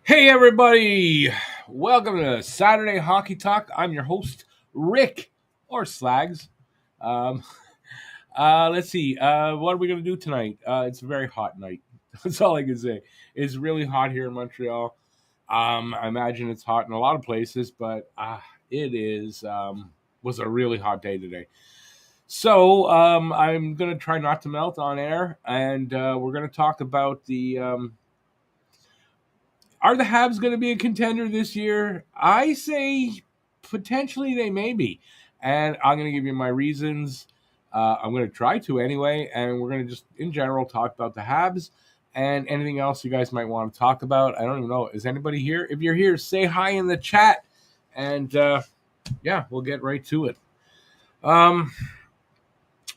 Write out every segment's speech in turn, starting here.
Hey everybody! Welcome to Saturday Hockey Talk. I'm your host, Rick, or Slags. Um, let's see. What are we going to do tonight? It's a very hot night. That's all I can say. It's really hot here in Montreal. I imagine it's hot in a lot of places, but it is was a really hot day today. So I'm going to try not to melt on air, and we're going to talk about the are the Habs going to be a contender this year? I say potentially they may be. And I'm going to give you my reasons. I'm going to try to anyway. And we're going to just, in general, talk about the Habs and anything else you guys might want to talk about. I don't even know. Is anybody here? If you're here, say hi in the chat. And yeah, we'll get right to it. Um,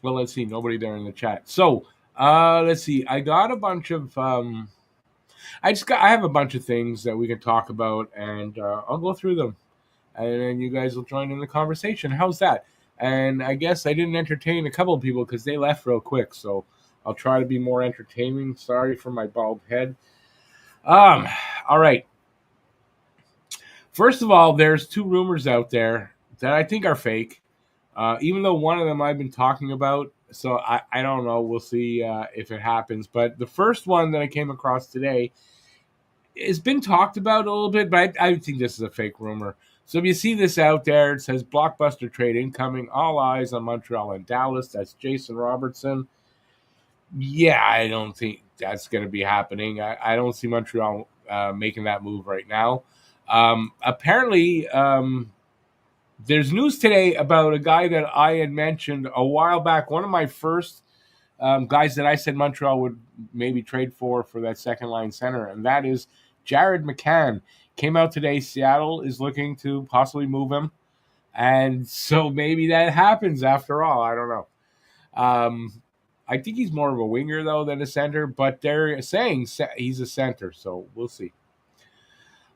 well, let's see. Nobody there in the chat. So let's see. I got a bunch of. I have a bunch of things that we can talk about, and I'll go through them, and then you guys will join in the conversation. How's that? And I guess I didn't entertain a couple of people because they left real quick, so I'll try to be more entertaining. Sorry for my bald head. Um, all right. First of all, there's two rumors out there that I think are fake. Even though one of them I've been talking about, so I don't know. We'll see if it happens. But the first one that I came across today it's been talked about a little bit, but I think this is a fake rumor. So if you see this out there, it says blockbuster trade incoming, all eyes on Montreal and Dallas. That's Jason Robertson. Yeah, I don't think that's going to be happening. I don't see Montreal making that move right now. Apparently, there's news today about a guy that I had mentioned a while back. One of my first guys that I said Montreal would maybe trade for that second line center, and that is Jared McCann. Came out today. Seattle is looking to possibly move him, and so maybe that happens after all. I don't know. I think he's more of a winger though than a center, but they're saying he's a center, so we'll see.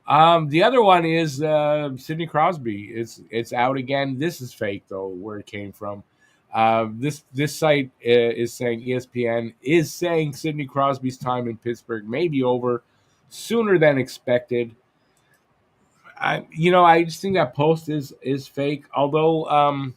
The other one is Sidney Crosby. It's out again. This is fake though, where it came from. This site is saying ESPN is saying Sidney Crosby's time in Pittsburgh may be over sooner than expected. I just think that post is fake. Although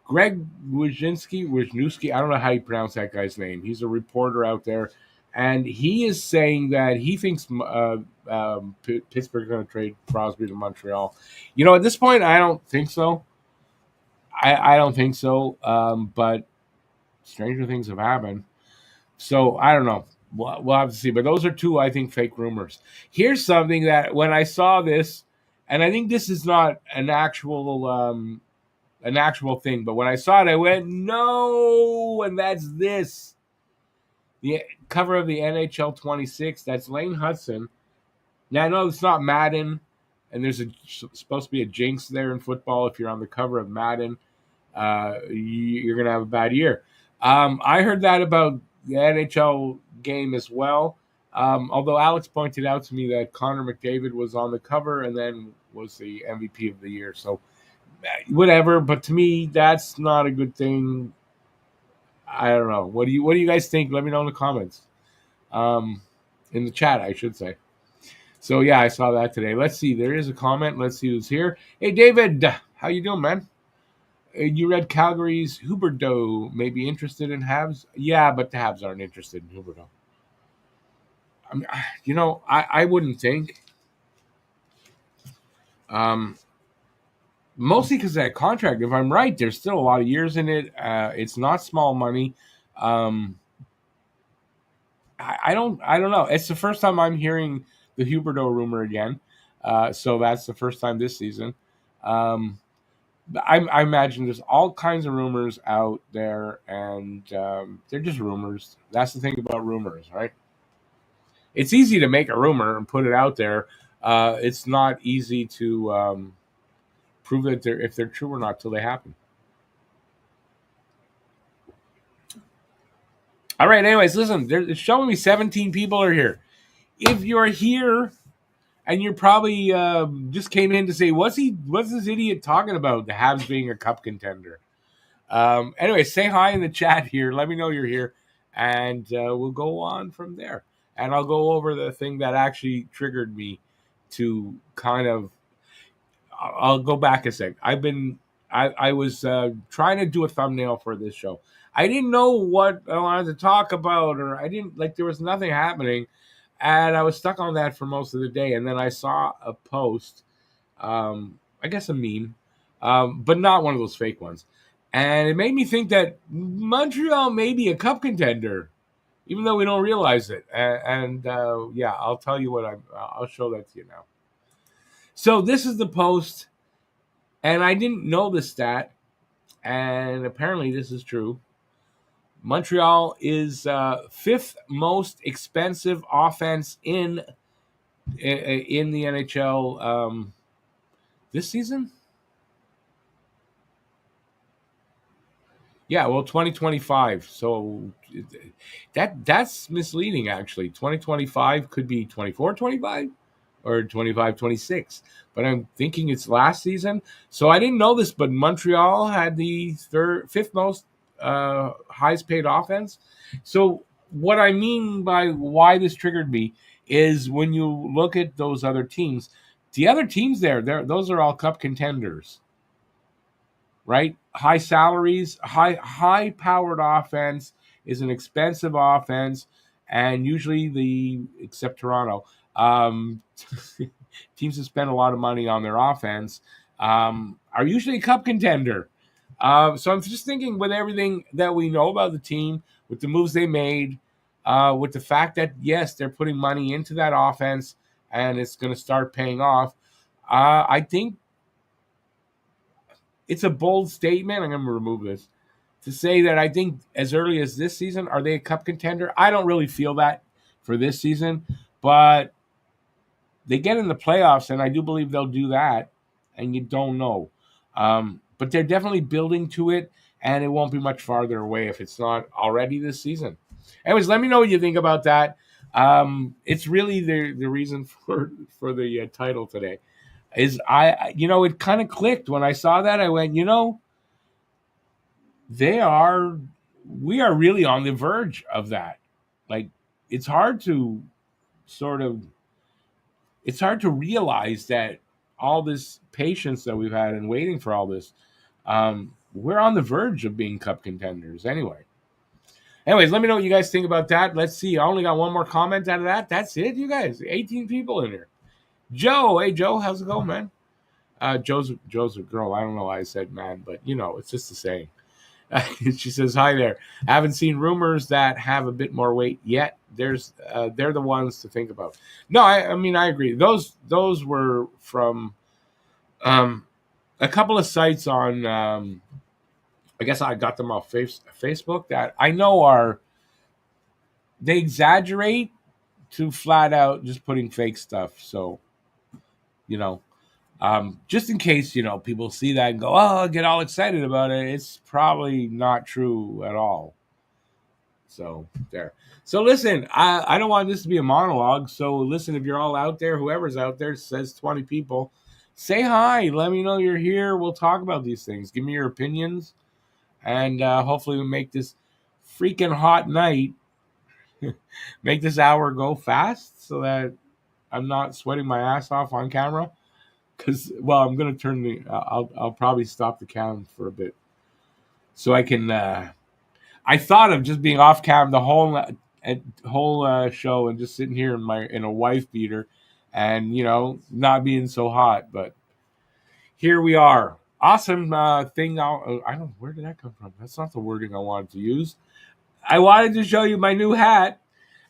Greg Wisniewski, I don't know how you pronounce that guy's name. He's a reporter out there, and he is saying that he thinks Pittsburgh's going to trade Crosby to Montreal. At this point, I don't think so. I don't think so. But stranger things have happened. So I don't know. We'll have to see. But those are two, I think, fake rumors. Here's something that when I saw this, and I think this is not an actual thing, but when I saw it, I went, no, and that's this. The cover of the NHL 26, that's Lane Hudson. Now, I know it's not Madden, and there's supposed to be a jinx there in football. If you're on the cover of Madden, you're going to have a bad year. I heard that about the NHL game as well. Although Alex pointed out to me that Connor McDavid was on the cover and then was the MVP of the year. So whatever, but to me, that's not a good thing. I don't know. What do you guys think? Let me know in the comments. In the chat, I should say. So yeah, I saw that today. Let's see. There is a comment. Let's see who's here. Hey, David, how you doing, man? You read Calgary's Huberdeau may be interested in Habs. Yeah, but the Habs aren't interested in Huberdeau. I mean, I wouldn't think. Mostly because of that contract. If I'm right, there's still a lot of years in it. It's not small money. I don't know. It's the first time I'm hearing the Huberdeau rumor again. So that's the first time this season. I imagine there's all kinds of rumors out there, and they're just rumors. That's the thing about rumors, right? It's easy to make a rumor and put it out there. It's not easy to prove that if they're true or not till they happen. All right. Anyways, listen. It's showing me 17 people are here. If you're here and you're probably just came in to say, what's this idiot talking about? The Habs being a cup contender. Anyway, say hi in the chat here. Let me know you're here, and we'll go on from there. and I'll go over the thing that actually triggered me to kind of. I'll go back a sec. I was trying to do a thumbnail for this show. I didn't know what I wanted to talk about, or I didn't like. There was nothing happening, and I was stuck on that for most of the day. And then I saw a post, I guess a meme, but not one of those fake ones, and it made me think that Montreal may be a cup contender, even though we don't realize it. And yeah, I'll tell you what I'll show that to you now. So this is the post, and I didn't know the stat, and apparently this is true. Montreal is fifth most expensive offense in the NHL this season. Yeah, well, 2025. So that's misleading, actually. 2025 could be 24-25 or 25-26. But I'm thinking it's last season. So I didn't know this, but Montreal had the fifth most highest paid offense. So what I mean by why this triggered me is when you look at those other teams, the other teams those are all cup contenders. Right? High salaries, high powered offense is an expensive offense, and usually except Toronto, teams that spend a lot of money on their offense are usually a cup contender. So I'm just thinking, with everything that we know about the team, with the moves they made, with the fact that yes, they're putting money into that offense and it's going to start paying off. I think it's a bold statement. I'm going to remove this to say that I think as early as this season, are they a cup contender? I don't really feel that for this season, but they get in the playoffs, and I do believe they'll do that, and you don't know. But they're definitely building to it, and it won't be much farther away if it's not already this season. Anyways, let me know what you think about that. It's really the reason for the title today. Is it kind of clicked when I saw that. I went, we are really on the verge of that. Like, it's hard to realize that all this patience that we've had and waiting for all this, we're on the verge of being cup contenders. Anyways, let me know what you guys think about that. Let's see. I only got one more comment out of that. That's it, you guys. 18 people in here. Joe, hey Joe, how's it going, man? Joe's a girl. I don't know why I said man, but it's just the saying. She says, hi there. I haven't seen rumors that have a bit more weight yet. They're the ones to think about. No, I mean, I agree. Those were from a couple of sites on, I guess I got them off Facebook that I know they exaggerate to flat out just putting fake stuff. So, just in case, people see that and go, oh, get all excited about it. It's probably not true at all. So there. So listen, I don't want this to be a monologue. So listen, if you're all out there, whoever's out there, says 20 people, say hi. Let me know you're here. We'll talk about these things. Give me your opinions. And hopefully we'll make this freaking hot night, make this hour go fast so that I'm not sweating my ass off on camera. Because, I'm going to turn I'll probably stop the cam for a bit. So I can, I thought of just being off cam the whole show and just sitting here in a wife beater and, not being so hot. But here we are. Awesome thing. I don't know, where did that come from? That's not the wording I wanted to use. I wanted to show you my new hat.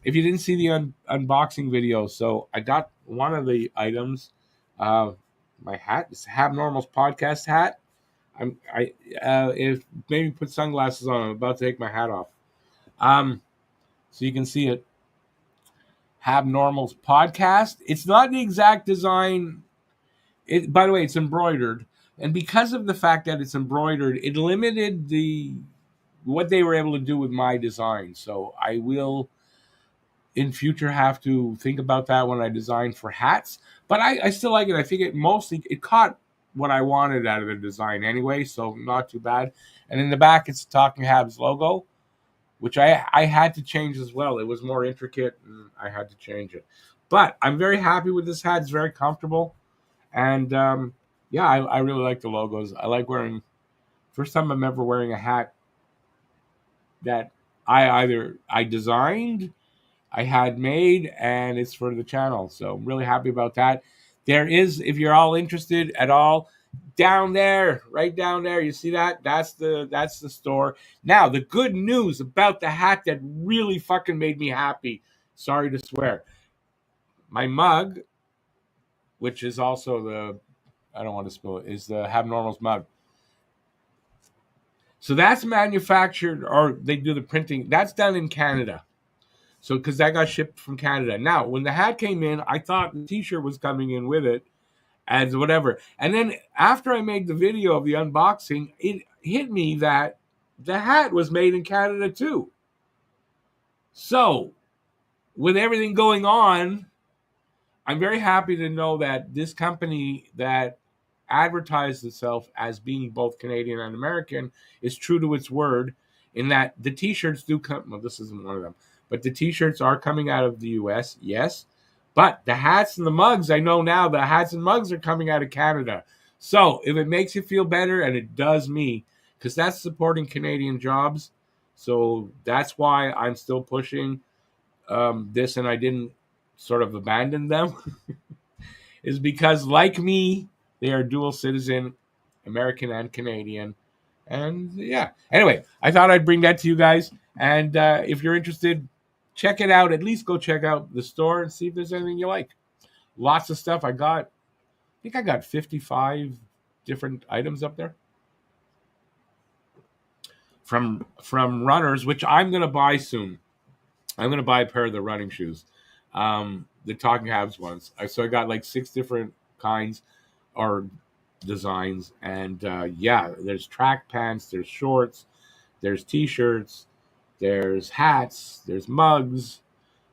If you didn't see the unboxing video, so I got one of the items. My hat is Habnormal's podcast hat. If maybe put sunglasses on. I'm about to take my hat off. So you can see it. Habnormal's podcast. It's not the exact design. By the way, it's embroidered, and because of the fact that it's embroidered, it limited what they were able to do with my design. So I will, in future, have to think about that when I design for hats. But I still like it. I think it caught what I wanted out of the design anyway, so not too bad. And in the back, it's a Talking Habs logo. which I had to change as well. It was more intricate, and I had to change it. But I'm very happy with this hat. It's very comfortable, and yeah, I really like the logos. I like wearing. First time I'm ever wearing a hat that I designed, I had made, and it's for the channel. So I'm really happy about that. There is, if you're all interested at all, down there, right down there, you see that? That's the store. Now, the good news about the hat that really fucking made me happy. Sorry to swear. My mug, which is also the I don't want to spill it, is the Have Normals mug. So that's manufactured, or they do the printing. That's done in Canada. So, because that got shipped from Canada. Now, when the hat came in, I thought the T-shirt was coming in with it, as whatever. And then after I made the video of the unboxing, it hit me that the hat was made in Canada too. So, with everything going on, I'm very happy to know that this company that advertised itself as being both Canadian and American is true to its word in that the T-shirts do come. Well, this isn't one of them, but the T-shirts are coming out of the U.S., yes. But the hats and the mugs, I know now the hats and mugs are coming out of Canada. So if it makes you feel better, and it does me, because that's supporting Canadian jobs, so that's why I'm still pushing this, and I didn't sort of abandon them, is because, like me, they are dual citizen, American and Canadian. And yeah, anyway, I thought I'd bring that to you guys. And if you're interested, check it out. At least go check out the store and see if there's anything you like. Lots of stuff. I think I got 55 different items up there from runners, which I'm going to buy soon. I'm going to buy a pair of the running shoes, the Talking Habs ones. So I got like 6 different kinds or designs, and yeah, there's track pants, there's shorts, there's T-shirts, there's hats, there's mugs,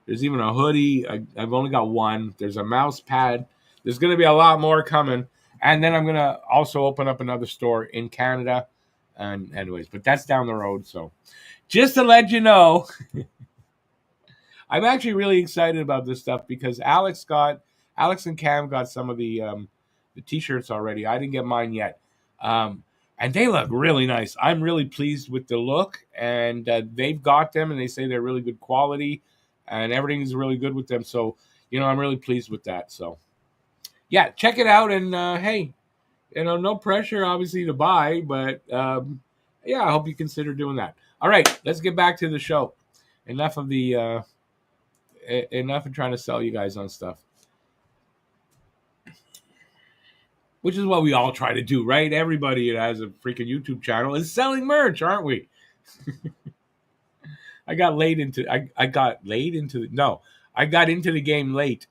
there's even a hoodie. I've only got one. There's a mouse pad. There's going to be a lot more coming, and then I'm going to also open up another store in Canada. And anyways, but that's down the road. So just to let you know, I'm actually really excited about this stuff because Alex and Cam got some of the T-shirts already. I didn't get mine yet, and they look really nice. I'm really pleased with the look, and they've got them, and they say they're really good quality, and everything is really good with them. So, I'm really pleased with that. So, yeah, check it out, and hey, no pressure, obviously, to buy, but yeah, I hope you consider doing that. All right, let's get back to the show. Enough of trying to sell you guys on stuff. Which is what we all try to do, right? Everybody that has a freaking YouTube channel is selling merch, aren't we? I got into the game late.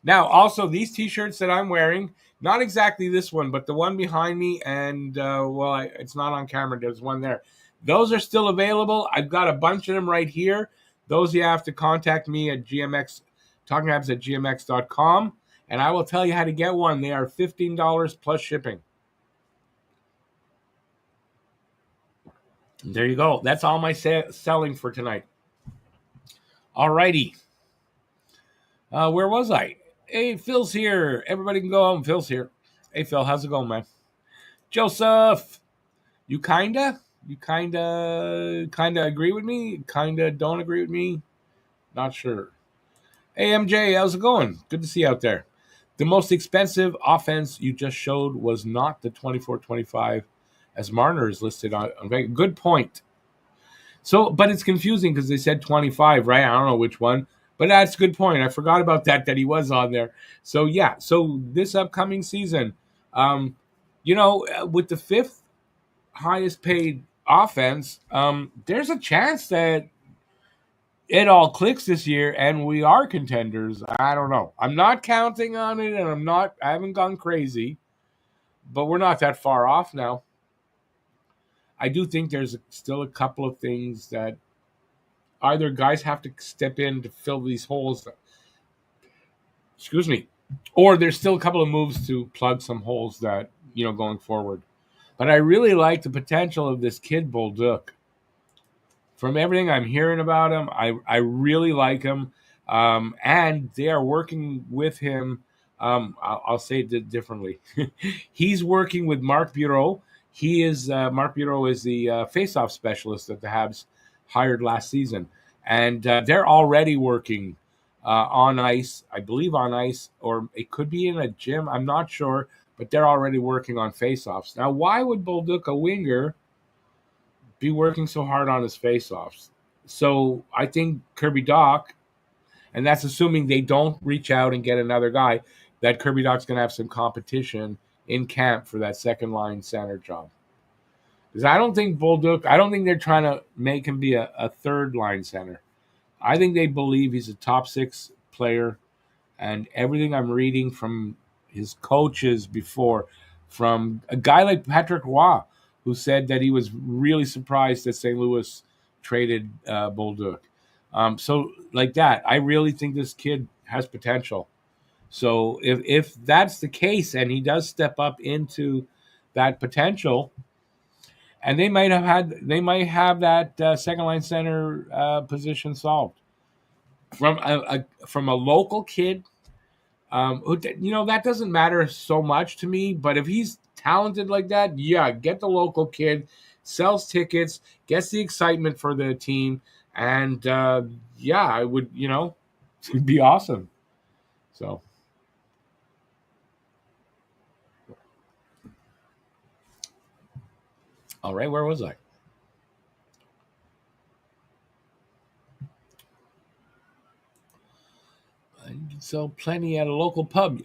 Now, also, these T-shirts that I'm wearing, not exactly this one, but the one behind me, and, it's not on camera. There's one there. Those are still available. I've got a bunch of them right here. Those you have to contact me at talkinghabs@gmx.com, and I will tell you how to get one. They are $15 plus shipping. There you go. That's all my selling for tonight. All righty. Where was I? Hey, Phil's here. Everybody can go home. Phil's here. Hey, Phil, how's it going, man? Joseph, you kinda agree with me? Kinda don't agree with me? Not sure. Hey, MJ, how's it going? Good to see you out there. The most expensive offense you just showed was not the 24-25, as Marner is listed on. Okay, good point. So, but it's confusing because they said 25, right? I don't know which one. But that's a good point. I forgot about that he was on there. So, yeah. So, this upcoming season, with the 5th highest paid offense, there's a chance that it all clicks this year and we are contenders. I don't know. I'm not counting on it, and I haven't gone crazy, but we're not that far off now. I do think there's still a couple of things that either guys have to step in to fill these holes. Excuse me. Or there's still a couple of moves to plug some holes that, going forward. But I really like the potential of this kid Bolduc. From everything I'm hearing about him, I really like him, and they are working with him. I'll say it differently. He's working with Mark Bureau. He is Mark Bureau is the face-off specialist that the Habs hired last season, and they're already working on ice. I believe on ice, or it could be in a gym. I'm not sure, but they're already working on face-offs. Now, why would Bolduc, a winger, be working so hard on his face-offs? So I think Kirby Doc, and that's assuming they don't reach out and get another guy, that Kirby Doc's going to have some competition in camp for that second line center job. Because I don't think Bolduc, I don't think they're trying to make him be a third line center. I think they believe he's a top six player, and everything I'm reading from his coaches before, from a guy like Patrick Roy, who said that he was really surprised that St. Louis traded Bolduc. So like that, I really think this kid has potential. So if that's the case and he does step up into that potential, and they might have that second line center position solved from a local kid. That doesn't matter so much to me. But if he's talented like that, yeah, get the local kid, sells tickets, gets the excitement for the team, and yeah, I would, it'd be awesome. So, all right, where was I? So plenty at a local pub.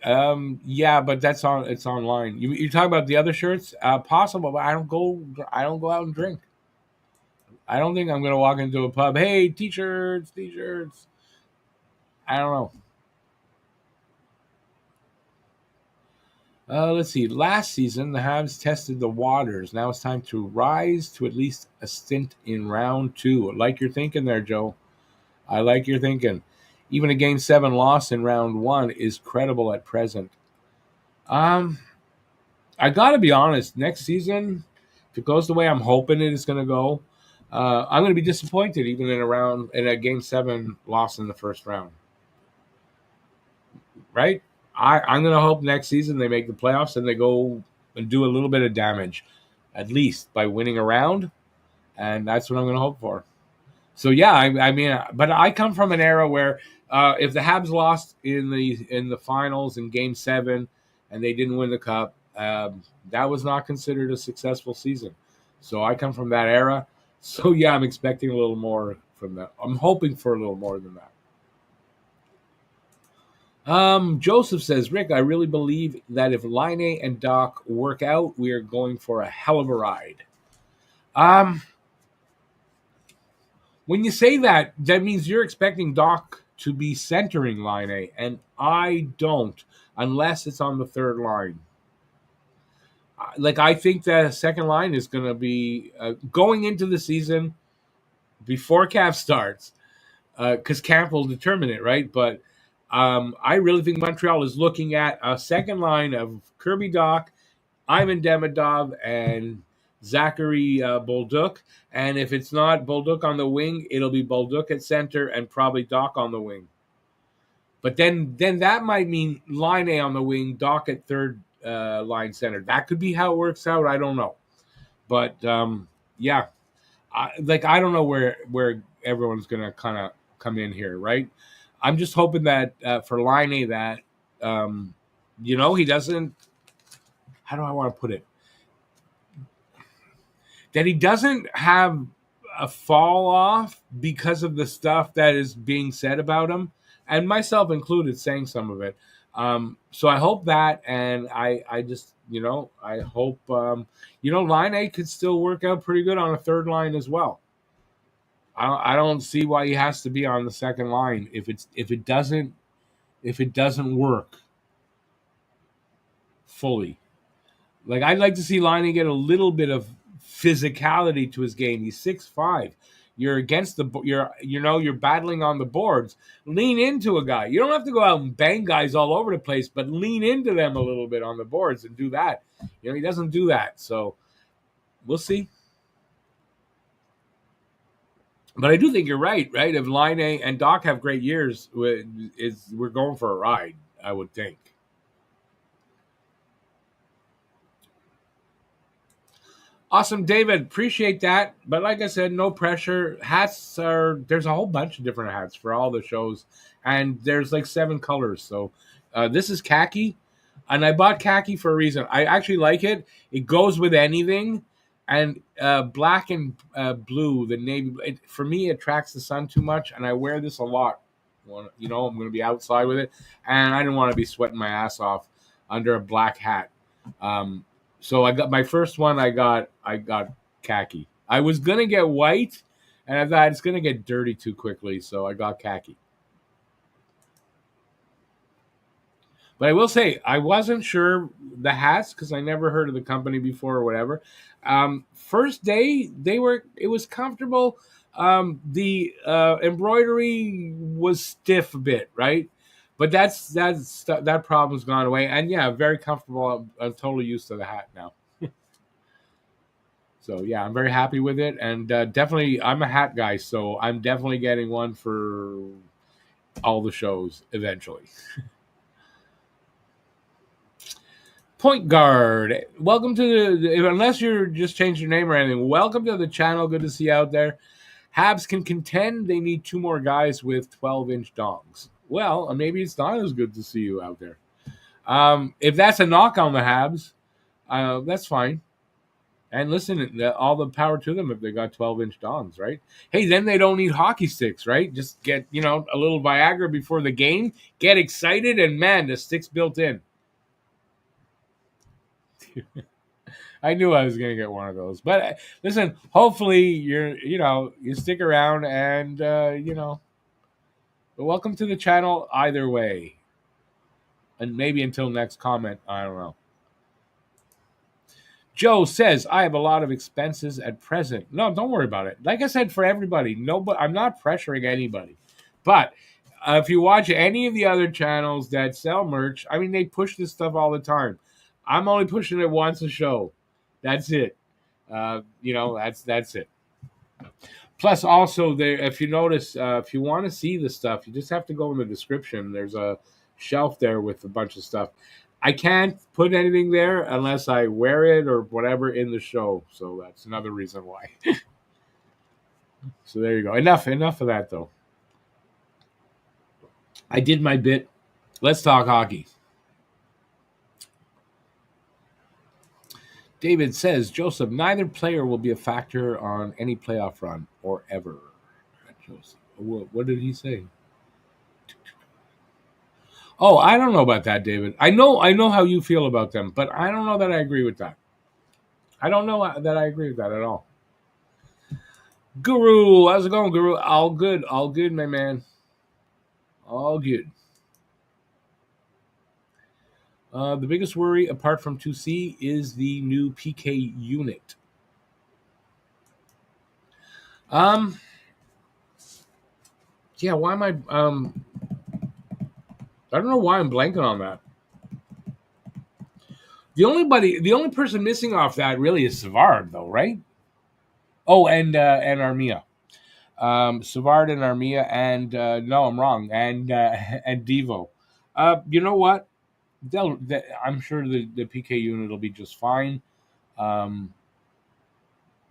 Yeah, but that's on. It's online. You talk about the other shirts? Possible, but I don't go. I don't go out and drink. I don't think I'm gonna walk into a pub. Hey, t-shirts, t-shirts. I don't know. Let's see. Last season, the Habs tested the waters. Now it's time to rise to at least a stint in round two. I like your thinking there, Joe. I like your thinking. Even a game seven loss in round one is credible at present. Um, I got to be honest. Next season, if it goes the way I'm hoping it is going to go, I'm going to be disappointed even in a game seven loss in the first round. Right? I'm going to hope next season they make the playoffs and they go and do a little bit of damage, at least by winning a round, and that's what I'm going to hope for. So yeah, I mean, but I come from an era where if the Habs lost in the finals in Game 7 and they didn't win the cup, that was not considered a successful season. So I come from that era. So yeah, I'm expecting a little more from that. I'm hoping for a little more than that. Joseph says, Rick, I really believe that if Line and Doc work out, we are going for a hell of a ride. Um, when you say that, that means you're expecting Doc to be centering Line A, and I don't, unless it's on the third line. Like, I think the second line is going to be going into the season before camp starts, because camp will determine it, right? But I really think Montreal is looking at a second line of Kirby Doc, Ivan Demidov, and Zachary Bolduc. And if it's not Bolduc on the wing, it'll be Bolduc at center and probably Doc on the wing. But then that might mean line A on the wing, Doc at third line center. That could be how it works out. I don't know. But yeah, I don't know where everyone's going to kind of come in here, right? I'm just hoping that for line A that, he doesn't, how do I want to put it? That he doesn't have a fall off because of the stuff that is being said about him, and myself included, saying some of it. So I hope that, and I just, I hope, line A could still work out pretty good on a third line as well. I don't see why he has to be on the second line if it doesn't work fully. Like, I'd like to see Liney get a little bit of physicality to his game. He's 6'5". You're against you're battling on the boards. Lean into a guy. You don't have to go out and bang guys all over the place, but lean into them a little bit on the boards and do that. He doesn't do that. So we'll see. But I do think you're right. Right, if Line A and Doc have great years, we're going for a ride. I would think. Awesome, David. Appreciate that. But like I said, no pressure. Hats are there's a whole bunch of different hats for all the shows, and there's like 7 colors. So this is khaki, and I bought khaki for a reason. I actually like it. It goes with anything, and black and blue, the navy. For me, it attracts the sun too much, and I wear this a lot. I'm going to be outside with it, and I didn't want to be sweating my ass off under a black hat. Um, so I got my first one. I got khaki. I was gonna get white, and I thought it's gonna get dirty too quickly, so I got khaki. But I will say I wasn't sure the hats because I never heard of the company before or whatever. First day it was comfortable. The embroidery was stiff a bit, right? But that problem's gone away, and yeah, very comfortable. I'm totally used to the hat now. So yeah, I'm very happy with it, and definitely I'm a hat guy, so I'm definitely getting one for all the shows eventually. Point guard, welcome to unless you're just changed your name or anything. Welcome to the channel. Good to see you out there. Habs can contend. They need 2 more guys with 12-inch dongs. Well, maybe it's not as good to see you out there. If that's a knock on the Habs, that's fine. And listen, all the power to them if they got 12-inch dongs, right? Hey, then they don't need hockey sticks, right? Just get, a little Viagra before the game, get excited, and man, the stick's built in. I knew I was going to get one of those. But listen, hopefully you stick around and, but welcome to the channel either way. And maybe until next comment, I don't know. Joe says, I have a lot of expenses at present. No, don't worry about it. Like I said, for everybody, I'm not pressuring anybody. But if you watch any of the other channels that sell merch, they push this stuff all the time. I'm only pushing it once a show. That's it. That's it. Plus, also, if you notice, if you want to see the stuff, you just have to go in the description. There's a shelf there with a bunch of stuff. I can't put anything there unless I wear it or whatever in the show. So that's another reason why. So there you go. Enough of that, though. I did my bit. Let's talk hockey. David says, Joseph, neither player will be a factor on any playoff run or ever. Joseph, what did he say? Oh, I don't know about that, David. I know how you feel about them, but I don't know that I agree with that. I don't know that I agree with that at all. Guru, how's it going, Guru? All good, my man. All good. The biggest worry, apart from 2C, is the new PK unit. Yeah, why am I don't know why I'm blanking on that. The only person missing off that really is Savard, though, right? Oh, and Armia. Savard and Armia, and no, I'm wrong, and Devo. You know what? I'm sure the PK unit will be just fine. I'm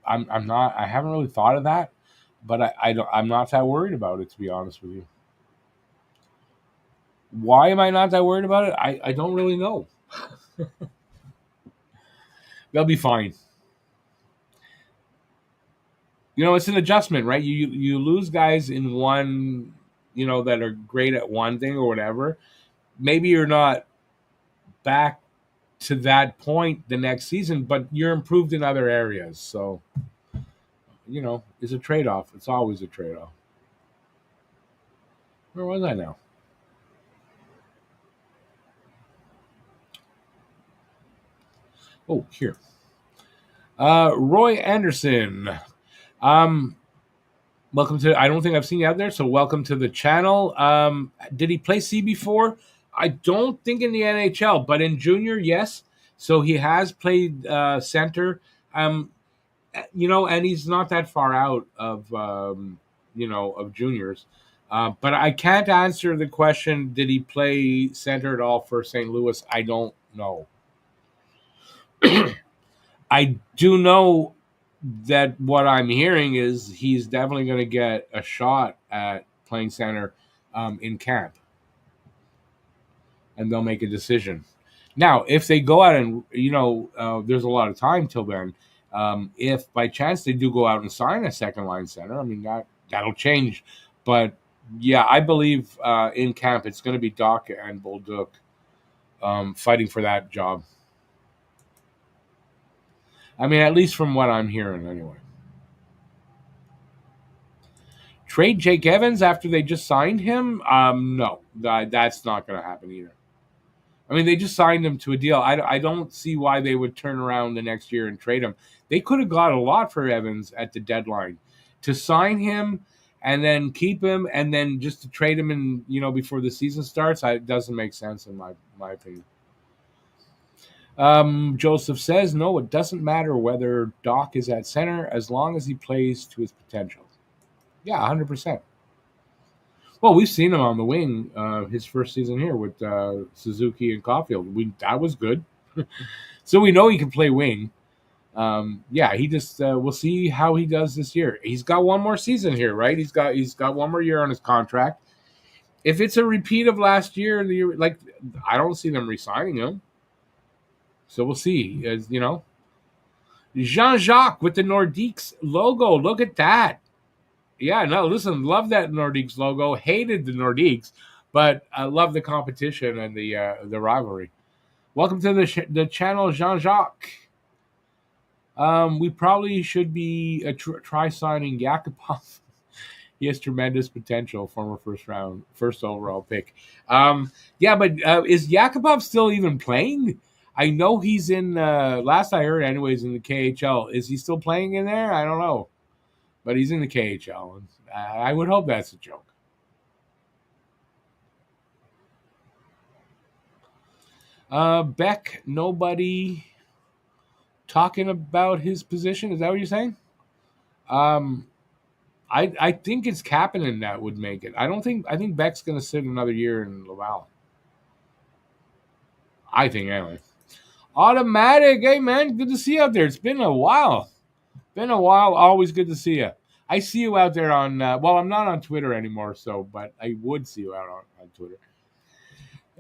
not. I haven't really thought of that, but I'm not that worried about it, to be honest with you. Why am I not that worried about it? I don't really know. They'll be fine. It's an adjustment, right? You lose guys in one, that are great at one thing or whatever. Maybe you're not back to that point the next season, but you're improved in other areas. So, it's a trade-off. It's always a trade-off. Where was I now? Oh, here. Roy Anderson. Welcome to. I don't think I've seen you out there, so welcome to the channel. Did he play C before? I don't think in the NHL, but in junior, yes. So he has played center. And he's not that far out of of juniors. But I can't answer the question. Did he play center at all for St. Louis? I don't know. I do know that what I'm hearing is he's definitely going to get a shot at playing center in camp, and they'll make a decision. Now, if they go out and there's a lot of time till then. If by chance they do go out and sign a second line center, I mean that'll change. But yeah, I believe in camp it's going to be Doc and Bolduc fighting for that job. I mean, at least from what I'm hearing, anyway. Trade Jake Evans after they just signed him? No, that's not going to happen either. I mean, they just signed him to a deal. I don't see why they would turn around the next year and trade him. They could have got a lot for Evans at the deadline. To sign him and then keep him and then just to trade him in, before the season starts, it doesn't make sense in my opinion. Joseph says, no, it doesn't matter whether Doc is at center as long as he plays to his potential. Yeah, 100%. Well, we've seen him on the wing his first season here with Suzuki and Caulfield. That was good. So we know he can play wing. He just we'll see how he does this year. He's got one more season here, right? He's got one more year on his contract. If it's a repeat of last year, I don't see them re-signing him. So we'll see. As Jean-Jacques with the Nordiques logo. Look at that. Yeah, no, listen, love that Nordiques logo. Hated the Nordiques, but I love the competition and the rivalry. Welcome to the channel, Jean-Jacques. We probably should be try signing Yakupov. He has tremendous potential, former first overall pick. But is Yakupov still even playing? I know he's in, last I heard anyways, in the KHL. Is he still playing in there? I don't know. But he's in the KHL. I would hope that's a joke. Beck, nobody talking about his position. Is that what you're saying? I think it's Kapanen that would make it. I think Beck's going to sit another year in Laval. I think anyway. Automatic, hey man, good to see you out there. It's been a while. Always good to see you. I see you out there on. I'm not on Twitter anymore, but I would see you out on Twitter.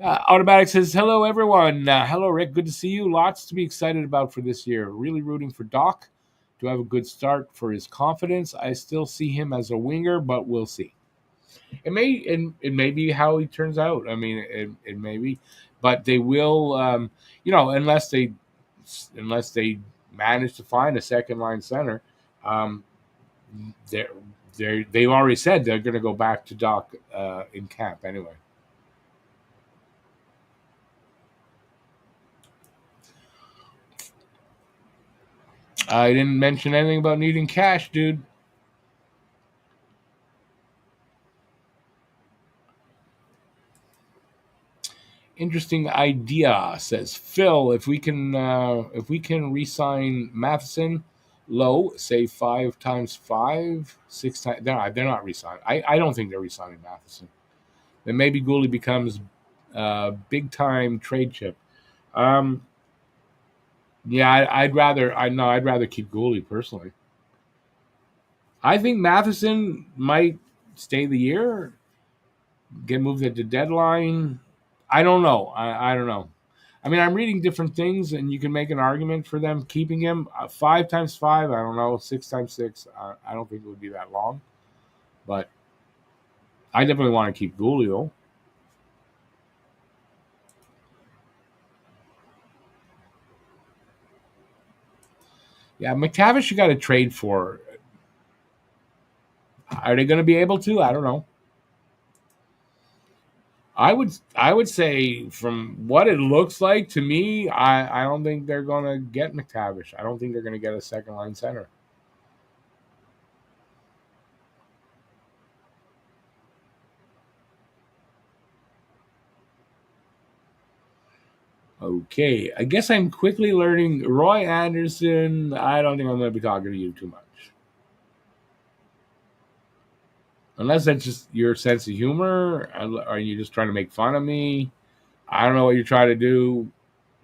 Automatic says, hello, everyone. Hello, Rick. Good to see you. Lots to be excited about for this year. Really rooting for Doc to have a good start for his confidence. I still see him as a winger, but we'll see. It may be how he turns out. I mean, it may be. But they will, unless they manage to find a second line center, they've already said they're going to go back to Doc in camp anyway. I didn't mention anything about needing cash, dude. Interesting idea, says Phil. If we can re-sign Matheson low, say 5 times 5, 6 times. They're not re-signing. I don't think they're re-signing Matheson. Then maybe Gooley becomes big time trade chip. I'd rather keep Gooley personally. I think Matheson might stay the year, get moved at the deadline. I don't know. I don't know. I mean, I'm reading different things, and you can make an argument for them keeping him. 5 times 5, I don't know. 6 times 6, I don't think it would be that long. But I definitely want to keep Gooley, though. Yeah, McTavish you got to trade for. Are they going to be able to? I don't know. I would say from what it looks like to me, I don't think they're going to get McTavish. I don't think they're going to get a second line center. Okay, I guess I'm quickly learning Roy Anderson. I don't think I'm going to be talking to you too much. Unless that's just your sense of humor. Are you just trying to make fun of me? I don't know what you're trying to do.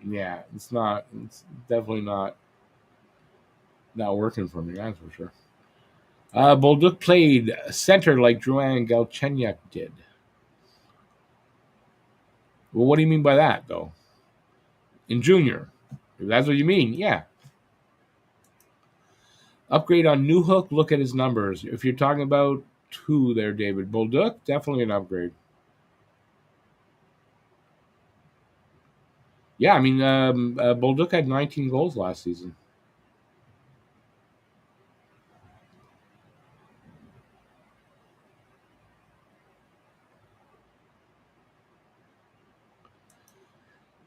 Yeah, it's not. It's definitely not working for me. That's for sure. Bolduc played center like Drouin Galchenyuk did. Well, what do you mean by that, though? In junior, if that's what you mean, yeah. Upgrade on Newhook. Look at his numbers. If you're talking about who there, David Bolduc, definitely an upgrade. Yeah, I mean, Bolduc had 19 goals last season.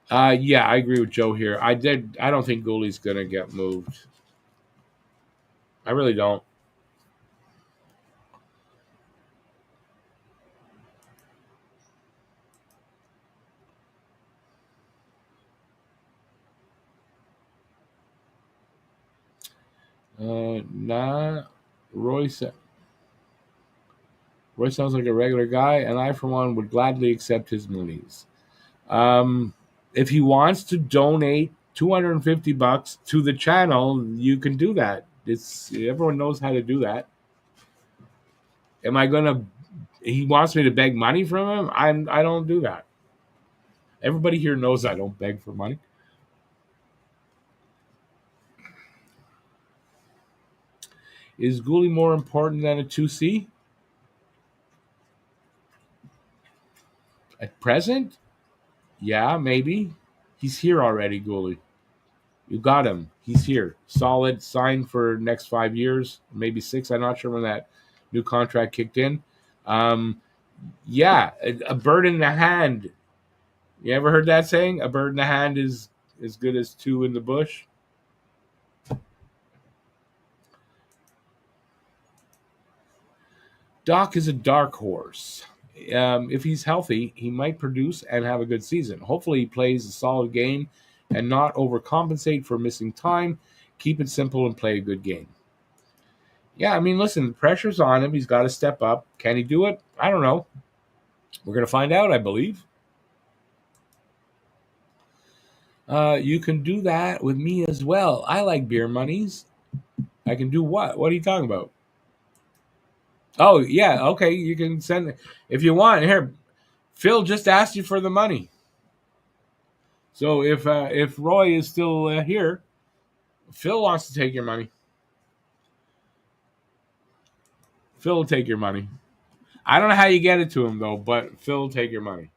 Yeah, I agree with Joe here. I don't think Gooley's gonna get moved. I really don't. Nah. Roy sa- Roy sounds like a regular guy, and I, for one, would gladly accept his moonies. Um, if he wants to donate $250 to the channel, you can do that. It's everyone knows how to do that. Am I gonna? He wants me to beg money from him. I don't do that. Everybody here knows I don't beg for money. Is Gooley more important than a 2C at present? Yeah, maybe. He's here already, Gooley. You got him. He's here. Solid. Signed for next 5 years, maybe 6. I'm not sure when that new contract kicked in. Um, yeah, a bird in the hand. You ever heard that saying? A bird in the hand is as good as two in the bush. Doc is a dark horse. If he's healthy, he might produce and have a good season. Hopefully, he plays a solid game and not overcompensate for missing time. Keep it simple and play a good game. Yeah, I mean, listen, pressure's on him. He's got to step up. Can he do it? I don't know. We're going to find out, I believe. You can do that with me as well. I like beer monies. I can do what? What are you talking about? Oh, yeah. Okay. You can send if you want. Here, Phil just asked you for the money. So if Roy is still here, Phil wants to take your money. Phil will take your money. I don't know how you get it to him though, but Phil will take your money.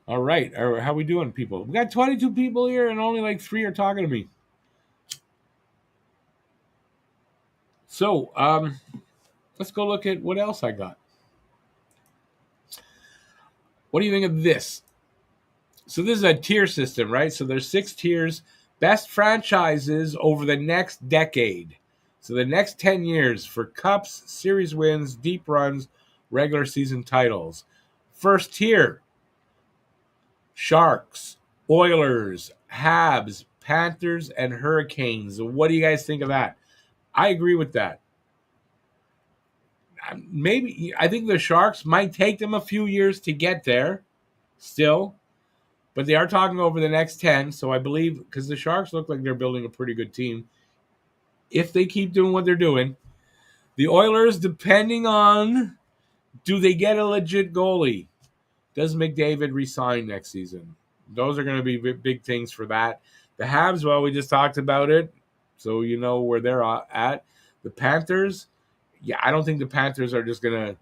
All right. How we doing, people? We got 22 people here, and only like 3 are talking to me. So let's go look at what else I got. What do you think of this? So this is a tier system, right? So there's 6 tiers. Best franchises over the next decade. So the next 10 years for cups, series wins, deep runs, regular season titles. First tier, Sharks, Oilers, Habs, Panthers, and Hurricanes. What do you guys think of that? I agree with that. Maybe I think the Sharks might take them a few years to get there still, but they are talking over the next 10. So I believe because the Sharks look like they're building a pretty good team if they keep doing what they're doing. The Oilers, depending on do they get a legit goalie? Does McDavid resign next season? Those are going to be big things for that. The Habs, well, we just talked about it, so you know where they're at. The Panthers, yeah, I don't think the Panthers are just going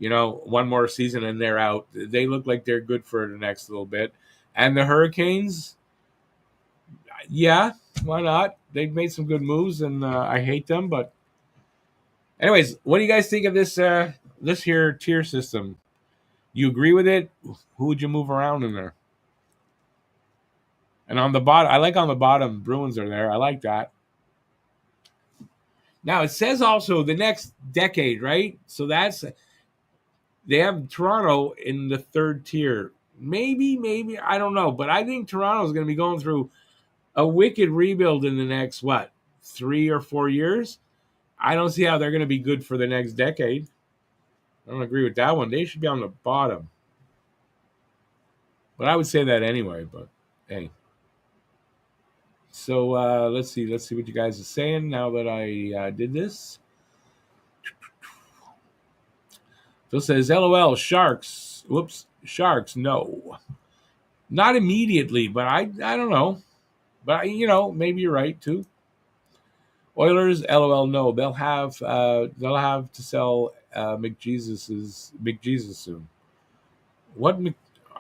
to, one more season and they're out. They look like they're good for the next little bit. And the Hurricanes, yeah, why not? They've made some good moves, and I hate them. But anyways, what do you guys think of this here tier system? You agree with it? Who would you move around in there? And on the bottom, I like on the bottom, Bruins are there. I like that. Now it says also the next decade, right? So they have Toronto in the third tier. Maybe I don't know, but I think Toronto is going to be going through a wicked rebuild in the next, what, 3 or 4 years. I don't see how they're going to be good for the next decade. I don't agree with that one. They should be on the bottom. But I would say that anyway. But hey. So let's see. Let's see what you guys are saying now that I did this. Phil says, LOL, Sharks. Whoops. Sharks, no. Not immediately, but I don't know. But, maybe you're right, too. Oilers, LOL, no. They'll have to sell McJesus soon. What?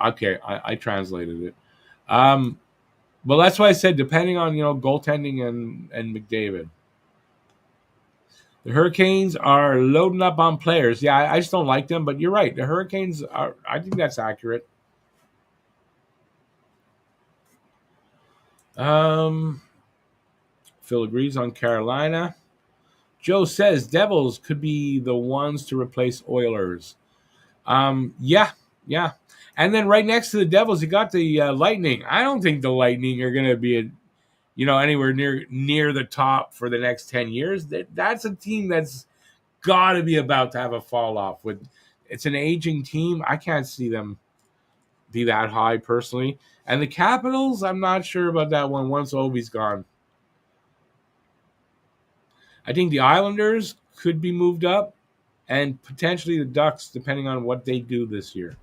Okay, I translated it. Well, that's why I said depending on goaltending and McDavid. The Hurricanes are loading up on players. Yeah, I just don't like them, but you're right. The Hurricanes are. I think that's accurate. Phil agrees on Carolina. Joe says Devils could be the ones to replace Oilers. Yeah. And then right next to the Devils, you got the Lightning. I don't think the Lightning are going to be anywhere near the top for the next 10 years. That's a team that's got to be about to have a fall off. It's an aging team. I can't see them be that high personally. And the Capitals, I'm not sure about that one once Ovi's gone. I think the Islanders could be moved up, and potentially the Ducks, depending on what they do this year.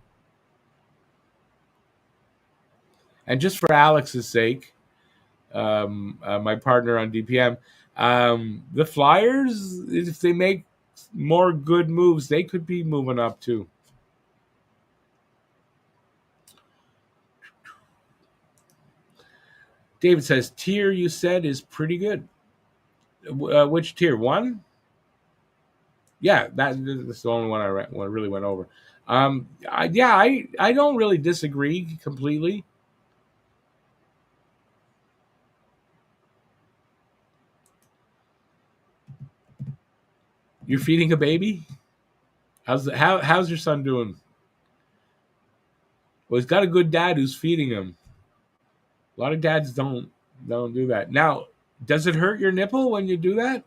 And just for Alex's sake, my partner on DPM, the Flyers, if they make more good moves, they could be moving up too. David says, tier you said is pretty good. Which tier? 1? Yeah, that's the only one I really went over. I don't really disagree completely. You're feeding a baby? How's your son doing? Well, he's got a good dad who's feeding him. A lot of dads don't do that. Now, does it hurt your nipple when you do that?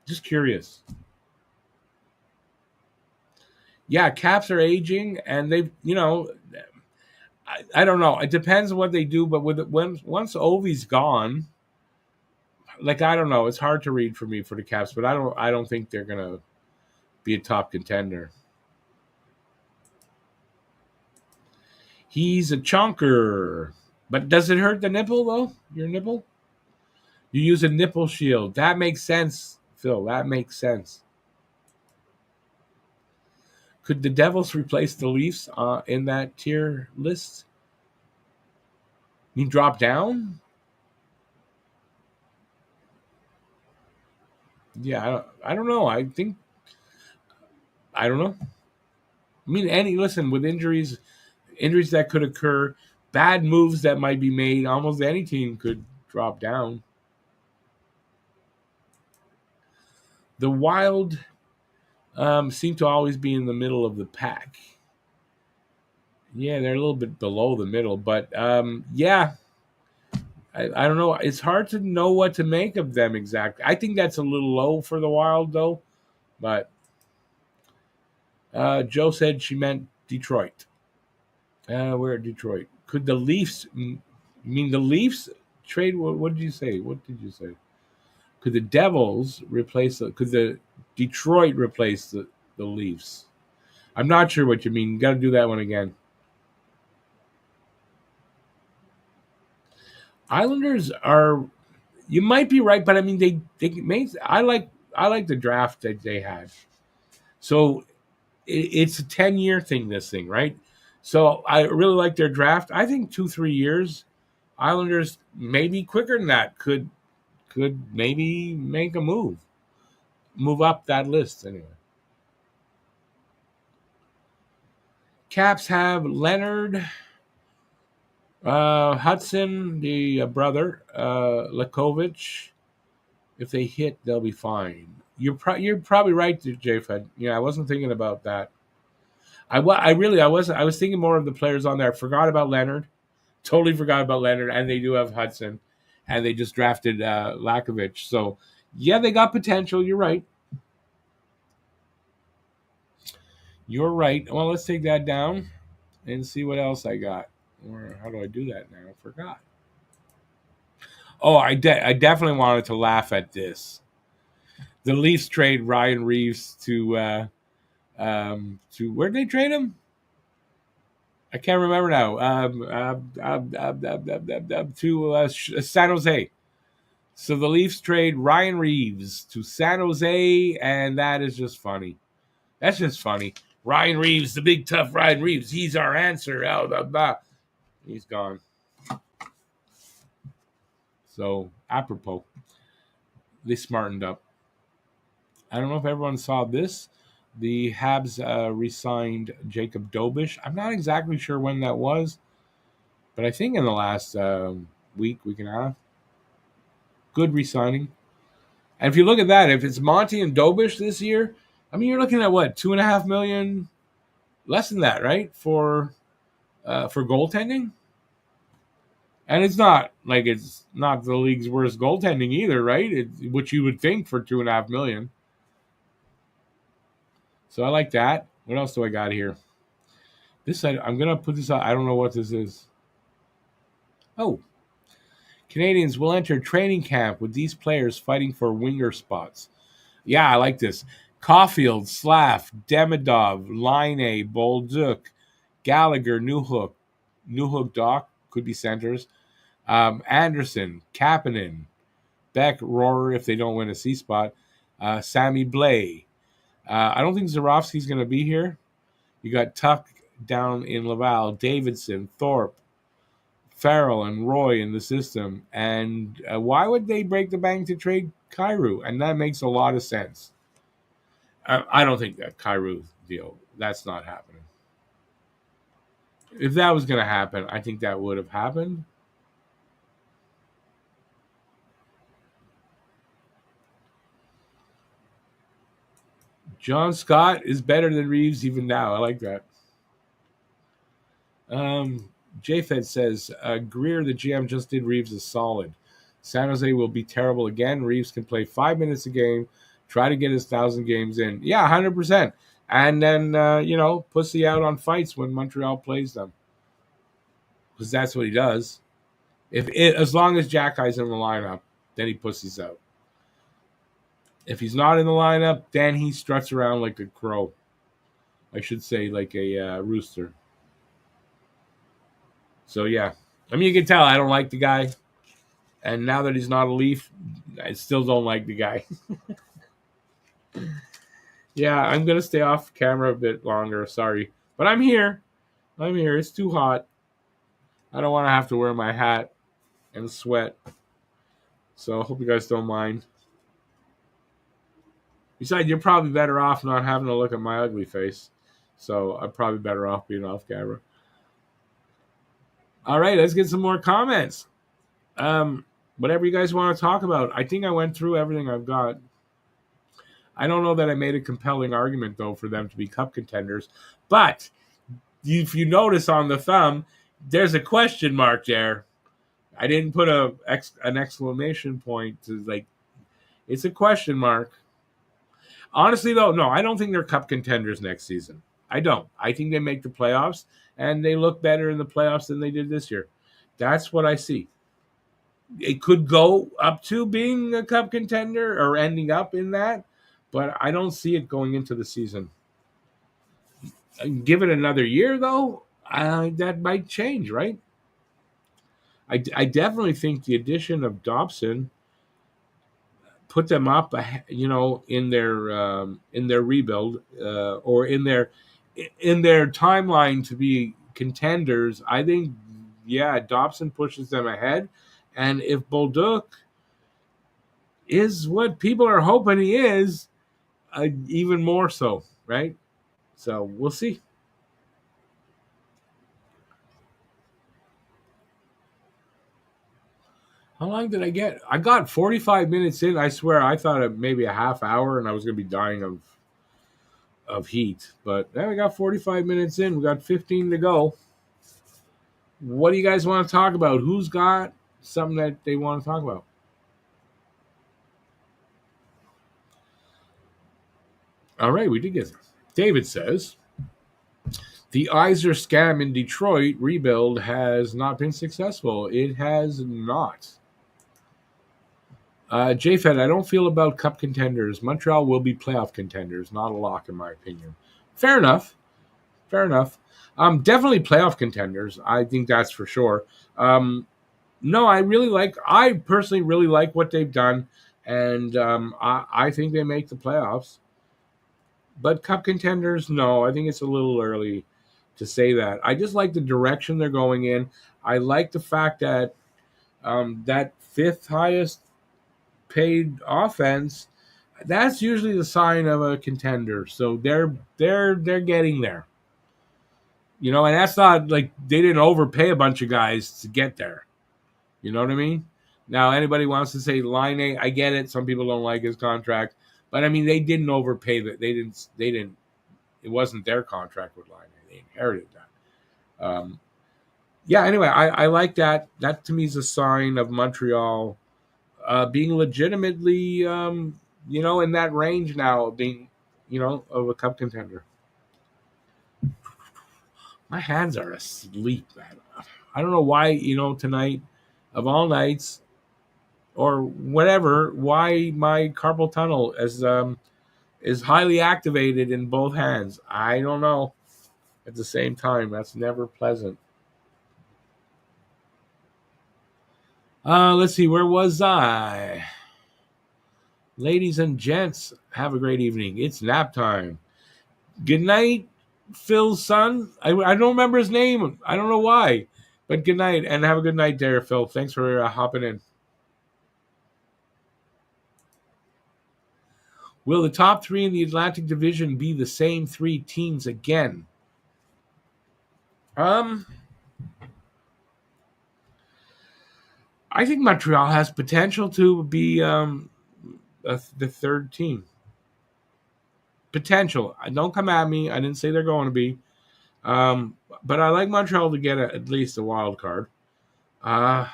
Just curious. Yeah, Caps are aging, and they've I don't know. It depends on what they do, but once Ovi's gone, like I don't know, it's hard to read for me for the Caps, but I don't think they're gonna be a top contender. He's a chonker. But does it hurt the nipple, though? Your nipple? You use a nipple shield. That makes sense, Phil. That makes sense. Could the Devils replace the Leafs in that tier list? You drop down? Yeah, I don't know. I don't know. I mean, listen, with injuries that could occur, bad moves that might be made, almost any team could drop down. The Wild seem to always be in the middle of the pack. Yeah, they're a little bit below the middle, but yeah, I don't know. It's hard to know what to make of them exactly. I think that's a little low for the Wild, though. But Joe said she meant Detroit. Where Detroit? Could the Leafs? Mean the Leafs trade? What did you say? What did you say? Could the Devils replace? Could the Detroit replace the Leafs? I'm not sure what you mean. You got to do that one again. Islanders are. You might be right, but I mean they made. I like the draft that they had. So it's a 10-year thing. This thing, right? So I really like their draft. I think 2-3 years. Islanders maybe quicker than that could maybe make a move up that list anyway. Caps have Leonard, Hudson, the brother, Lakovic. If they hit, they'll be fine. You're probably right, J-Fed. Yeah, I wasn't thinking about that. I was thinking more of the players on there. I forgot about Leonard, Totally forgot about Leonard, and they do have Hudson, and they just drafted Lakovic. So, yeah, they got potential. You're right. You're right. Well, let's take that down and see what else I got. Or how do I do that now? I forgot. Oh, I definitely wanted to laugh at this. The Leafs trade Ryan Reeves to where'd they trade him? I can't remember now. To San Jose. So the Leafs trade Ryan Reeves to San Jose, and that is just funny. That's just funny. Ryan Reeves, the big tough Ryan Reeves, he's our answer. Oh, blah, blah. He's gone. So, apropos, they smartened up. I don't know if everyone saw this. The Habs re-signed Jacob Dobish. I'm not exactly sure when that was, but I think in the last week and a half. Good re-signing. And if you look at that, if it's Monty and Dobish this year, I mean, you're looking at what, $2.5 million, less than that, right? For goaltending. And it's not the league's worst goaltending either, right? Which you would think for $2.5 million. So I like that. What else do I got here? I'm gonna put this out. I don't know what this is. Oh, Canadiens will enter training camp with these players fighting for winger spots. Yeah, I like this. Caulfield, Slav, Demidov, Line, Bolduc, Gallagher, Newhook, Doc could be centers. Anderson, Kapanen, Beck, Rohrer if they don't win a C spot. Sammy Blais. I don't think Zarovsky's going to be here. You got Tuck down in Laval, Davidson, Thorpe, Farrell, and Roy in the system. And why would they break the bank to trade Kyrou? And that makes a lot of sense. I don't think that Kyrou deal, that's not happening. If that was going to happen, I think that would have happened. John Scott is better than Reeves even now. I like that. JFed says, Greer, the GM, just did Reeves a solid. San Jose will be terrible again. Reeves can play 5 minutes a game, try to get his 1,000 games in. Yeah, 100%. And then, pussy out on fights when Montreal plays them. Because that's what he does. As long as Jack Eye's in the lineup, then he pussies out. If he's not in the lineup, then he struts around like a crow. I should say like a rooster. So, yeah. I mean, you can tell I don't like the guy. And now that he's not a Leaf, I still don't like the guy. Yeah, I'm going to stay off camera a bit longer. Sorry. But I'm here. It's too hot. I don't want to have to wear my hat and sweat. So I hope you guys don't mind. Besides, you're probably better off not having to look at my ugly face. So I'm probably better off being off camera. All right, let's get some more comments. Whatever you guys want to talk about. I think I went through everything I've got. I don't know that I made a compelling argument, though, for them to be Cup contenders. But if you notice on the thumb, there's a question mark there. I didn't put an exclamation point to it's a question mark. Honestly, though, no, I don't think they're Cup contenders next season. I don't. I think they make the playoffs, and they look better in the playoffs than they did this year. That's what I see. It could go up to being a Cup contender or ending up in that, but I don't see it going into the season. Give it another year, though, that might change, right? I definitely think the addition of Dobson put them up, in their rebuild or in their timeline to be contenders. I think, yeah, Dobson pushes them ahead, and if Bolduc is what people are hoping he is, even more so, right? So we'll see. How long did I get? I got 45 minutes in. I swear, I thought of maybe a half hour, and I was going to be dying of heat. But then we got 45 minutes in. We got 15 to go. What do you guys want to talk about? Who's got something that they want to talk about? All right, we did get this. David says the Iser scam in Detroit rebuild has not been successful. It has not. JFed, I don't feel about Cup contenders. Montreal will be playoff contenders, not a lock in my opinion. Fair enough. Fair enough. Definitely playoff contenders. I think that's for sure. No, I personally really like what they've done, and I think they make the playoffs. But Cup contenders, no, I think it's a little early to say that. I just like the direction they're going in. I like the fact that that fifth highest paid offense, that's usually the sign of a contender. So they're getting there. And that's not like they didn't overpay a bunch of guys to get there. You know what I mean? Now, anybody wants to say Line A, I get it. Some people don't like his contract, but I mean, they didn't overpay that. They didn't. They didn't. It wasn't their contract with Line A. They inherited that. Yeah. Anyway, I like that. That to me is a sign of Montreal being legitimately, in that range now, of being, of a cup contender. My hands are asleep, man. I don't know why, tonight, of all nights, or whatever, why my carpal tunnel is highly activated in both hands. I don't know. At the same time, that's never pleasant. Let's see, where was I? Ladies and gents, have a great evening. It's nap time. Good night, Phil's son. I don't remember his name. I don't know why. But good night, and have a good night there, Phil. Thanks for hopping in. Will the top three in the Atlantic Division be the same three teams again? I think Montreal has potential to be the third team. Potential. Don't come at me. I didn't say they're going to be. But I like Montreal to get at least a wild card. I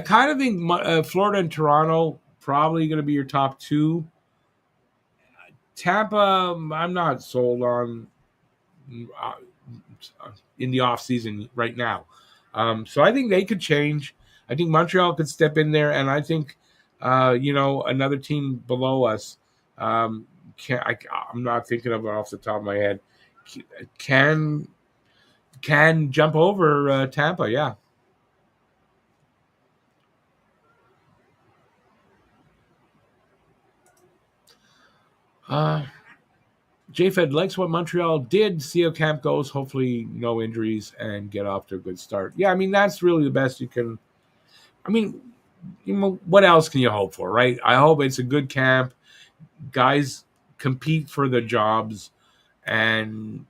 kind of think Florida and Toronto probably going to be your top two. Tampa, I'm not sold on uh, in the off season right now. So I think they could change. I think Montreal could step in there, and I think another team below us. I'm not thinking of it off the top of my head. Can jump over Tampa? Yeah. JFed likes what Montreal did. See how camp goes. Hopefully, no injuries and get off to a good start. Yeah, I mean that's really the best you can. I mean, what else can you hope for, right? I hope it's a good camp. Guys compete for the jobs, and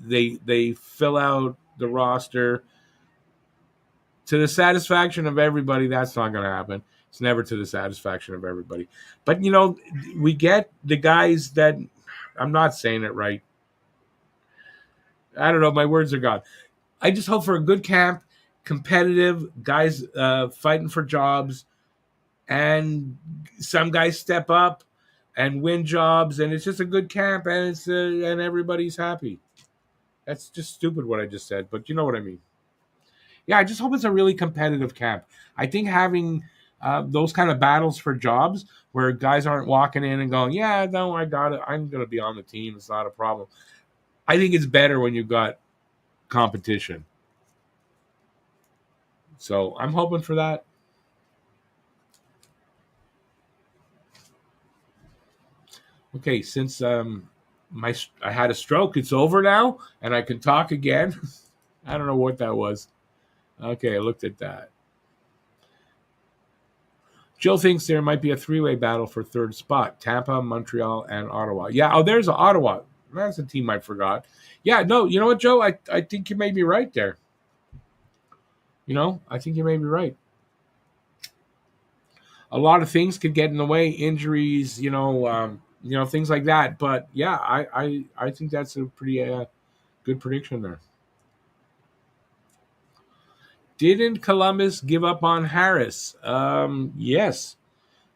they fill out the roster to the satisfaction of everybody. That's not going to happen. It's never to the satisfaction of everybody. But we get the guys that I'm not saying it right. I don't know. My words are gone. I just hope for a good camp, competitive guys fighting for jobs, and some guys step up and win jobs, and it's just a good camp, and and everybody's happy. That's just stupid what I just said, but you know what I mean. Yeah, I just hope it's a really competitive camp. I think having those kind of battles for jobs where guys aren't walking in and going, "Yeah, no, I got it. I'm going to be on the team. It's not a problem." I think it's better when you've got competition. So I'm hoping for that. Okay, since I had a stroke, it's over now, and I can talk again. I don't know what that was. Okay, I looked at that. Jill thinks there might be a three-way battle for third spot: Tampa, Montreal, and Ottawa. Yeah. Oh, there's Ottawa. That's a team I forgot. Yeah. No. You know what, Joe? I think you may be right there. I think you may be right. A lot of things could get in the way, injuries, things like that. But yeah, I think that's a pretty good prediction there. Didn't Columbus give up on Harris? Yes.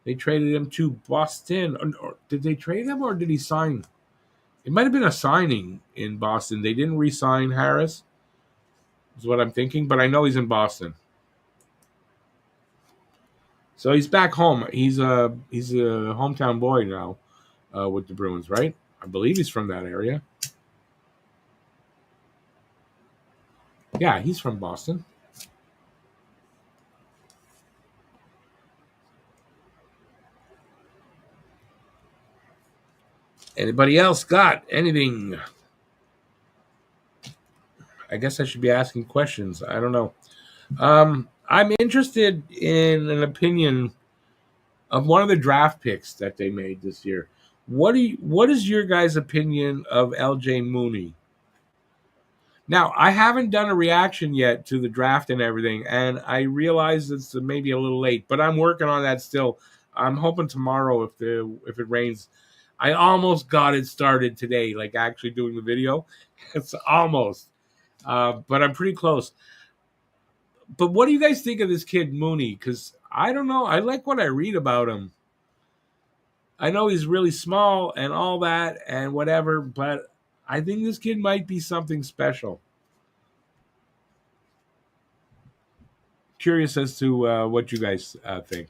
They traded him to Boston. Or did they trade him or did he sign? It might have been a signing in Boston. They didn't re-sign Harris, is what I'm thinking, but I know he's in Boston. So he's back home. He's a hometown boy now with the Bruins, right? I believe he's from that area. Yeah, he's from Boston. Anybody else got anything? I guess I should be asking questions. I don't know. I'm interested in an opinion of one of the draft picks that they made this year. What is your guys' opinion of LJ Mooney? Now, I haven't done a reaction yet to the draft and everything, and I realize it's maybe a little late, but I'm working on that still. I'm hoping tomorrow if it rains. I almost got it started today, like actually doing the video. It's almost, but I'm pretty close. But what do you guys think of this kid Mooney? Because I don't know. I like what I read about him. I know he's really small and all that and whatever, but I think this kid might be something special. Curious as to what you guys think.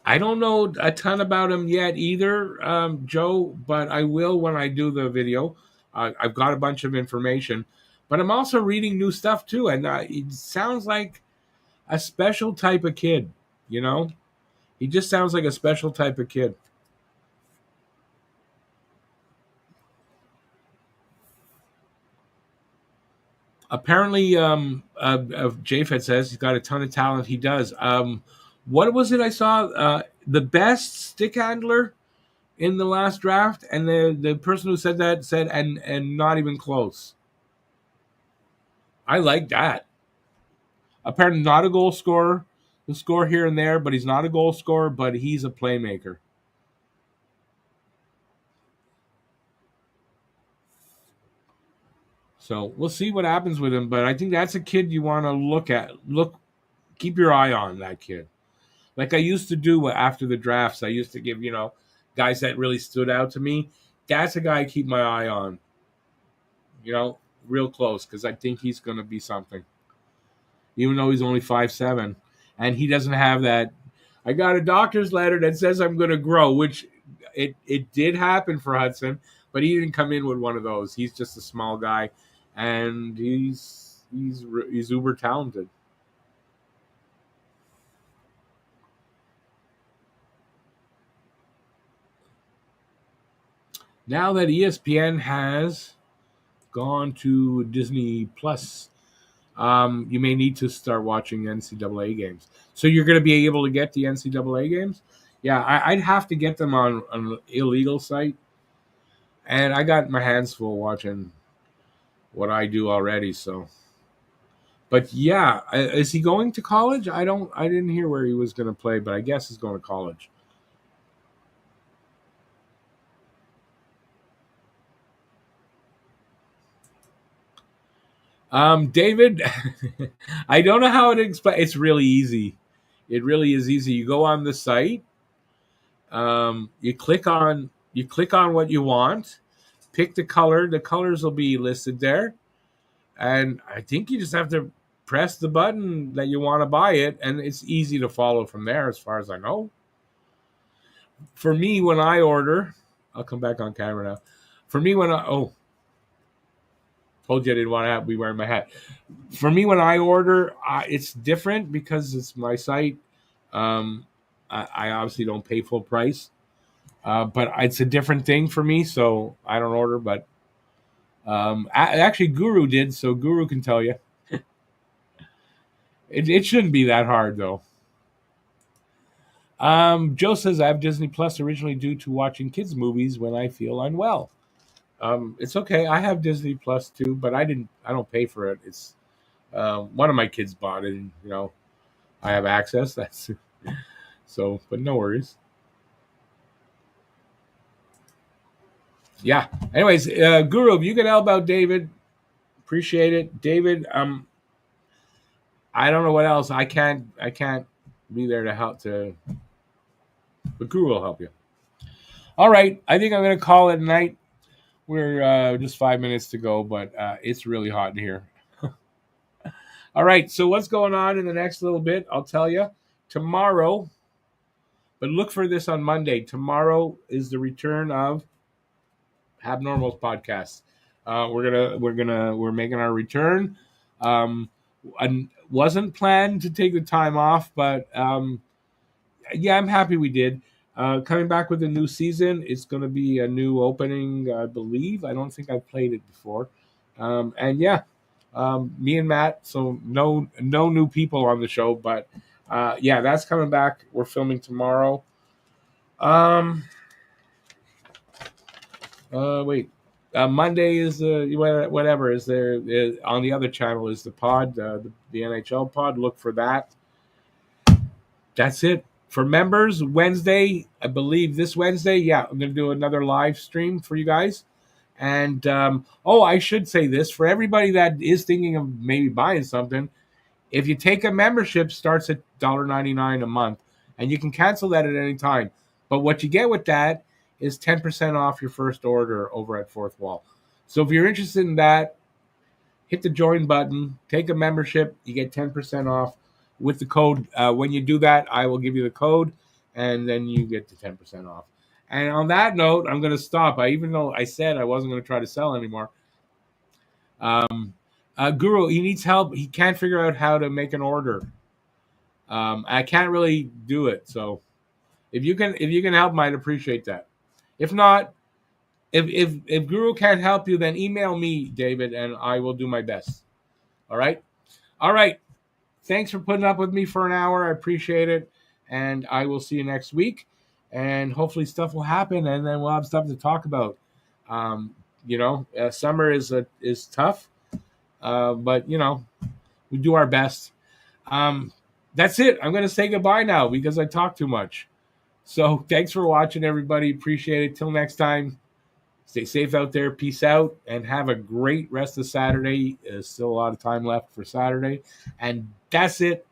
I don't know a ton about him yet either, Joe, but I will when I do the video. I've got a bunch of information, but I'm also reading new stuff too, and it sounds like a special type of kid. You know, he just sounds like a special type of kid. Apparently, JFed says he's got a ton of talent. He does. What was it I saw? The best stick handler in the last draft, and the person who said that said, and not even close. I like that. Apparently, not a goal scorer. He'll score here and there, but he's not a goal scorer. But he's a playmaker. So we'll see what happens with him. But I think that's a kid you want to look at. Keep your eye on that kid. Like I used to do after the drafts. I used to give guys that really stood out to me. That's a guy I keep my eye on. You know, real close because I think he's going to be something. Even though he's only 5'7", and he doesn't have that. I got a doctor's letter that says I'm going to grow, which it did happen for Hudson, but he didn't come in with one of those. He's just a small guy, and he's uber talented. Now that ESPN has gone to Disney Plus, you may need to start watching NCAA games. So you're going to be able to get the NCAA games. Yeah, I'd have to get them on an illegal site, and I got my hands full watching what I do already. So, but yeah, is he going to college? I didn't hear where he was going to play, but I guess he's going to college. David, I don't know how to explain. It's really easy. It really is easy. You go on the site. You click on what you want. Pick the color. The colors will be listed there, and I think you just have to press the button that you want to buy it, and it's easy to follow from there, as far as I know. For me, when I order, I'll come back on camera now. For me, when I told you I didn't want to be wearing my hat. For me, when I order, it's different because it's my site. Um, I obviously don't pay full price, but it's a different thing for me, so I don't order. But actually, Guru did, so Guru can tell you. It shouldn't be that hard, though. Joe says I have Disney Plus originally due to watching kids movies when I feel unwell. It's okay. I have Disney Plus too, but I didn't. I don't pay for it. It's one of my kids bought it, and I have access. That's so, but no worries. Yeah. Anyways, Guru, if you can help out David, appreciate it. David, I don't know what else. I can't be there to help but Guru will help you. All right. I think I'm gonna call it a night. We're just 5 minutes to go, but it's really hot in here. All right. So what's going on in the next little bit? I'll tell you tomorrow. But look for this on Monday. Tomorrow is the return of Abnormals podcast. We're making our return. I wasn't planned to take the time off, but yeah, I'm happy we did. Coming back with a new season, it's going to be a new opening, I believe. I don't think I've played it before, and yeah, me and Matt. So no new people on the show, but yeah, that's coming back. We're filming tomorrow. Wait. Monday is whatever is there on the other channel is the pod, the NHL pod. Look for that. That's it for members. Wednesday, I believe this Wednesday. Yeah, I'm gonna do another live stream for you guys. And I should say this for everybody that is thinking of maybe buying something. If you take a membership, starts at $1.99 a month, and you can cancel that at any time. But what you get with that is 10% off your first order over at Fourth Wall. So if you're interested in that, hit the join button, take a membership, you get 10% off with the code. When you do that, I will give you the code, and then you get the 10% off. And on that note, I'm going to stop. Even though I said I wasn't going to try to sell anymore. Guru, he needs help. He can't figure out how to make an order. I can't really do it. So if you can help, I'd appreciate that. If not, if Guru can't help you, then email me, David, and I will do my best. All right. Thanks for putting up with me for an hour. I appreciate it, and I will see you next week. And hopefully stuff will happen, and then we'll have stuff to talk about. Summer is tough, but we do our best. That's it. I'm going to say goodbye now because I talk too much. So thanks for watching, everybody. Appreciate it. Till next time, stay safe out there. Peace out, and have a great rest of Saturday. There's still a lot of time left for Saturday. And that's it.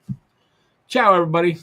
Ciao, everybody.